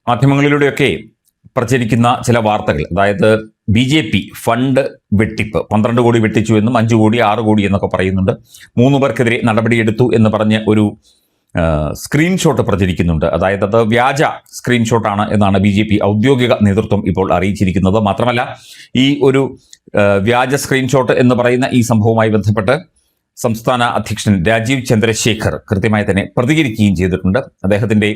മാധ്യമങ്ങളിലൂടെയൊക്കെ പ്രചരിക്കുന്ന ചില വാർത്തകൾ, അതായത് BJP ഫണ്ട് വെട്ടിപ്പ് 12 കോടി വെട്ടിച്ചു എന്നും 5 കോടി 6 കോടി എന്നൊക്കെ പറയുന്നുണ്ട്. 3 പേർക്കെതിരെ നടപടിയെടുത്തു എന്ന് പറഞ്ഞ് ഒരു സ്ക്രീൻഷോട്ട് പ്രചരിക്കുന്നുണ്ട്. അതായത് അത് വ്യാജ സ്ക്രീൻഷോട്ടാണ് എന്നാണ് BJP ഔദ്യോഗിക നേതൃത്വം ഇപ്പോൾ അറിയിച്ചിരിക്കുന്നത്. മാത്രമല്ല ഈ ഒരു വ്യാജ സ്ക്രീൻഷോട്ട് എന്ന് പറയുന്ന ഈ സംഭവവുമായി ബന്ധപ്പെട്ട് സംസ്ഥാന അധ്യക്ഷൻ രാജീവ് ചന്ദ്രശേഖർ കൃത്യമായി തന്നെ പ്രതികരിക്കുകയും ചെയ്തിട്ടുണ്ട്. അദ്ദേഹത്തിന്റെ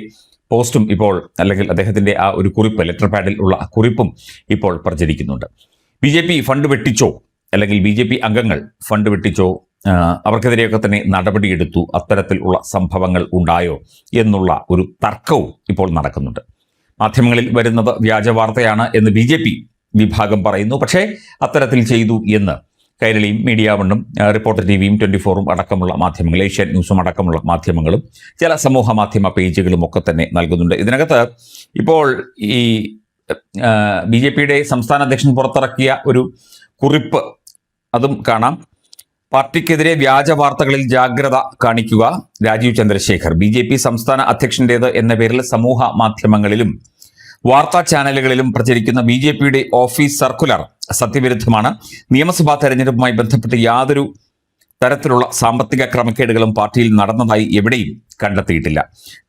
പോസ്റ്റും ഇപ്പോൾ, അല്ലെങ്കിൽ അദ്ദേഹത്തിന്റെ ആ ഒരു കുറിപ്പ്, ലെറ്റർ പാഡിൽ ഉള്ള കുറിപ്പും ഇപ്പോൾ പ്രചരിക്കുന്നുണ്ട്. BJP ഫണ്ട് വെട്ടിച്ചോ, അല്ലെങ്കിൽ BJP അംഗങ്ങൾ ഫണ്ട് വെട്ടിച്ചോ, അവർക്കെതിരെയൊക്കെ തന്നെ നടപടിയെടുത്തു, അത്തരത്തിലുള്ള സംഭവങ്ങൾ ഉണ്ടായോ എന്നുള്ള ഒരു തർക്കവും ഇപ്പോൾ നടക്കുന്നുണ്ട്. മാധ്യമങ്ങളിൽ വരുന്നത് വ്യാജ വാർത്തയാണ് എന്ന് BJP വിഭാഗം പറയുന്നു. പക്ഷേ അത്തരത്തിൽ ചെയ്തു എന്ന് കൈരളിയും മീഡിയ വണ്ണും റിപ്പോർട്ടർ TVയും 24ഉം അടക്കമുള്ള മാധ്യമങ്ങൾ, ഏഷ്യൻ ന്യൂസും അടക്കമുള്ള മാധ്യമങ്ങളും ചില സമൂഹ മാധ്യമ പേജുകളും ഒക്കെ തന്നെ നൽകുന്നുണ്ട്. ഇതിനകത്ത് ഇപ്പോൾ ഈ BJPയുടെ സംസ്ഥാന അധ്യക്ഷൻ പുറത്തിറക്കിയ ഒരു കുറിപ്പ്, അതും കാണാം. പാർട്ടിക്കെതിരെ വ്യാജ വാർത്തകളിൽ ജാഗ്രത കാണിക്കുക, രാജീവ് ചന്ദ്രശേഖർ. BJP സംസ്ഥാന അധ്യക്ഷന്റേത് എന്ന പേരിൽ സമൂഹ മാധ്യമങ്ങളിലും വാർത്താ ചാനലുകളിലും പ്രചരിക്കുന്ന BJPയുടെ ഓഫീസ് സർക്കുലർ സത്യവിരുദ്ധമാണ്. നിയമസഭാ തെരഞ്ഞെടുപ്പുമായി ബന്ധപ്പെട്ട് യാതൊരു തരത്തിലുള്ള സാമ്പത്തിക ക്രമക്കേടുകളും പാർട്ടിയിൽ നടന്നതായി എവിടെയും കണ്ടെത്തിയിട്ടില്ല.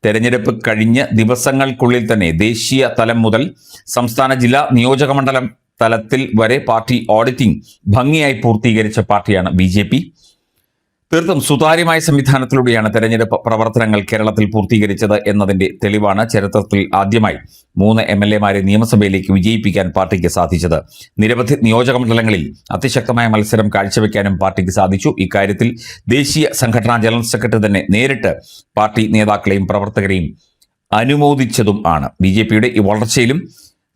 തെരഞ്ഞെടുപ്പ് കഴിഞ്ഞ് ദിവസങ്ങൾക്കുള്ളിൽ തന്നെ ദേശീയ തലം മുതൽ സംസ്ഥാന, ജില്ലാ, നിയോജകമണ്ഡലം തലത്തിൽ വരെ പാർട്ടി ഓഡിറ്റിംഗ് ഭംഗിയായി പൂർത്തീകരിച്ച പാർട്ടിയാണ് BJP. തീർത്തും സുതാര്യമായ സംവിധാനത്തിലൂടെയാണ് തെരഞ്ഞെടുപ്പ് പ്രവർത്തനങ്ങൾ കേരളത്തിൽ പൂർത്തീകരിച്ചത് എന്നതിന്റെ തെളിവാണ് ചരിത്രത്തിൽ ആദ്യമായി 3 MLA-മാരെ നിയമസഭയിലേക്ക് വിജയിപ്പിക്കാൻ പാർട്ടിക്ക് സാധിച്ചത്. നിരവധി നിയോജകമണ്ഡലങ്ങളിൽ അതിശക്തമായ മത്സരം കാഴ്ചവെക്കാനും പാർട്ടിക്ക് സാധിച്ചു. ഇക്കാര്യത്തിൽ ദേശീയ സംഘടനാ ജനറൽ സെക്രട്ടറി തന്നെ നേരിട്ട് പാർട്ടി നേതാക്കളെയും പ്രവർത്തകരെയും അനുമോദിച്ചതും ആണ്. BJPയുടെ ഈ വളർച്ചയിലും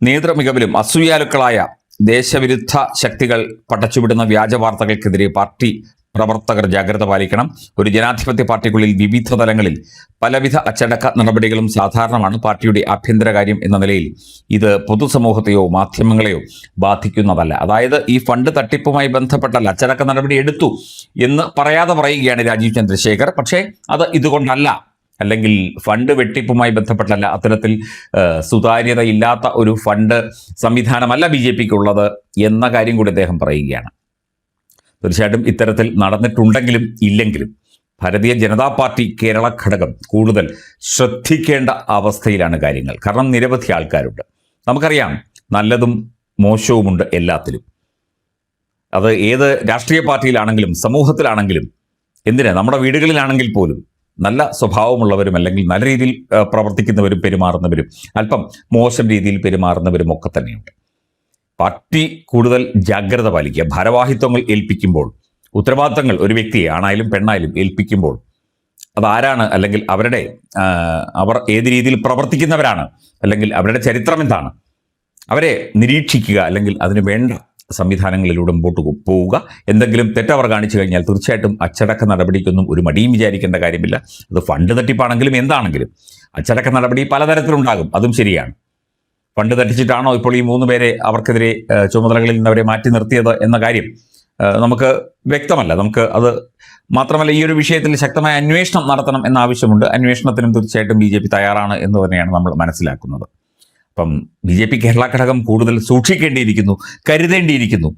നേതൃമികവിലും അസൂയാലുക്കളായ ദേശവിരുദ്ധ ശക്തികൾ പടച്ചുവിടുന്ന വ്യാജ വാർത്തകൾക്കെതിരെ പാർട്ടി പ്രവർത്തകർ ജാഗ്രത പാലിക്കണം. ഒരു ജനാധിപത്യ പാർട്ടിക്കുള്ളിൽ വിവിധ തലങ്ങളിൽ പലവിധ അച്ചടക്ക നടപടികളും സാധാരണമാണ്. പാർട്ടിയുടെ ആഭ്യന്തരകാര്യം എന്ന നിലയിൽ ഇത് പൊതുസമൂഹത്തെയോ മാധ്യമങ്ങളെയോ ബാധിക്കുന്നതല്ല. അതായത് ഈ ഫണ്ട് തട്ടിപ്പുമായി ബന്ധപ്പെട്ടല്ല, അച്ചടക്ക നടപടി എടുത്തു എന്ന് പറയാതെ പറയുകയാണ് രാജീവ് ചന്ദ്രശേഖർ. പക്ഷേ അത് ഇതുകൊണ്ടല്ല, അല്ലെങ്കിൽ ഫണ്ട് വെട്ടിപ്പുമായി ബന്ധപ്പെട്ടല്ല, അത്തരത്തിൽ സുതാര്യതയില്ലാത്ത ഒരു ഫണ്ട് സംവിധാനമല്ല BJPക്കുള്ളത് എന്ന കാര്യം കൂടി അദ്ദേഹം പറയുകയാണ്. തീർച്ചയായിട്ടും ഇത്തരത്തിൽ നടന്നിട്ടുണ്ടെങ്കിലും ഇല്ലെങ്കിലും ഭാരതീയ ജനതാ പാർട്ടി കേരള ഘടകം കൂടുതൽ ശ്രദ്ധിക്കേണ്ട അവസ്ഥയിലാണ് കാര്യങ്ങൾ. കാരണം നിരവധി ആൾക്കാരുണ്ട്, നമുക്കറിയാം, നല്ലതും മോശവുമുണ്ട് എല്ലാത്തിലും. അത് ഏത് രാഷ്ട്രീയ പാർട്ടിയിലാണെങ്കിലും സമൂഹത്തിലാണെങ്കിലും, എന്തിനാ നമ്മുടെ വീടുകളിലാണെങ്കിൽ പോലും നല്ല സ്വഭാവമുള്ളവരും, അല്ലെങ്കിൽ നല്ല രീതിയിൽ പ്രവർത്തിക്കുന്നവരും പെരുമാറുന്നവരും, അല്പം മോശം രീതിയിൽ പെരുമാറുന്നവരും ഒക്കെ തന്നെയുണ്ട്. പാർട്ടി കൂടുതൽ ജാഗ്രത പാലിക്കുക. ഭാരവാഹിത്വങ്ങൾ ഏൽപ്പിക്കുമ്പോൾ, ഉത്തരവാദിത്തങ്ങൾ ഒരു വ്യക്തിയെ, ആണായാലും പെണ്ണായാലും ഏൽപ്പിക്കുമ്പോൾ അതാരാണ്, അല്ലെങ്കിൽ അവർ ഏത് രീതിയിൽ പ്രവർത്തിക്കുന്നവരാണ്, അല്ലെങ്കിൽ അവരുടെ ചരിത്രം എന്താണ്, അവരെ നിരീക്ഷിക്കുക, അല്ലെങ്കിൽ അതിന് വേണ്ട സംവിധാനങ്ങളിലൂടെ മുമ്പോട്ട് പോവുക. എന്തെങ്കിലും തെറ്റവർ കാണിച്ചു കഴിഞ്ഞാൽ തീർച്ചയായിട്ടും അച്ചടക്ക നടപടിക്കൊന്നും ഒരു മടിയും വിചാരിക്കേണ്ട കാര്യമില്ല. അത് ഫണ്ട് തട്ടിപ്പാണെങ്കിലും എന്താണെങ്കിലും അച്ചടക്ക നടപടി പലതരത്തിലുണ്ടാകും, അതും ശരിയാണ്. ഫണ്ട് തട്ടിച്ചിട്ടാണോ ഇപ്പോൾ ഈ 3 പേരെ അവർക്കെതിരെ ചുമതലകളിൽ നിന്ന് അവരെ മാറ്റി നിർത്തിയത് എന്ന കാര്യം നമുക്ക് വ്യക്തമല്ല. നമുക്ക് അത് മാത്രമല്ല, ഈ ഒരു വിഷയത്തിൽ ശക്തമായ അന്വേഷണം നടത്തണം എന്ന ആവശ്യമുണ്ട്. അന്വേഷണത്തിനും തീർച്ചയായിട്ടും BJP തയ്യാറാണ് എന്ന് തന്നെയാണ് നമ്മൾ മനസ്സിലാക്കുന്നത്. അപ്പം BJP കേരള ഘടകം കൂടുതൽ സൂക്ഷിക്കേണ്ടിയിരിക്കുന്നു, കരുതേണ്ടിയിരിക്കുന്നു,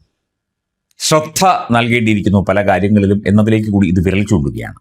ശ്രദ്ധ നൽകേണ്ടിയിരിക്കുന്നു പല കാര്യങ്ങളിലും എന്നതിലേക്ക് കൂടി ഇത് വിരൽ ചൂണ്ടുകയാണ്.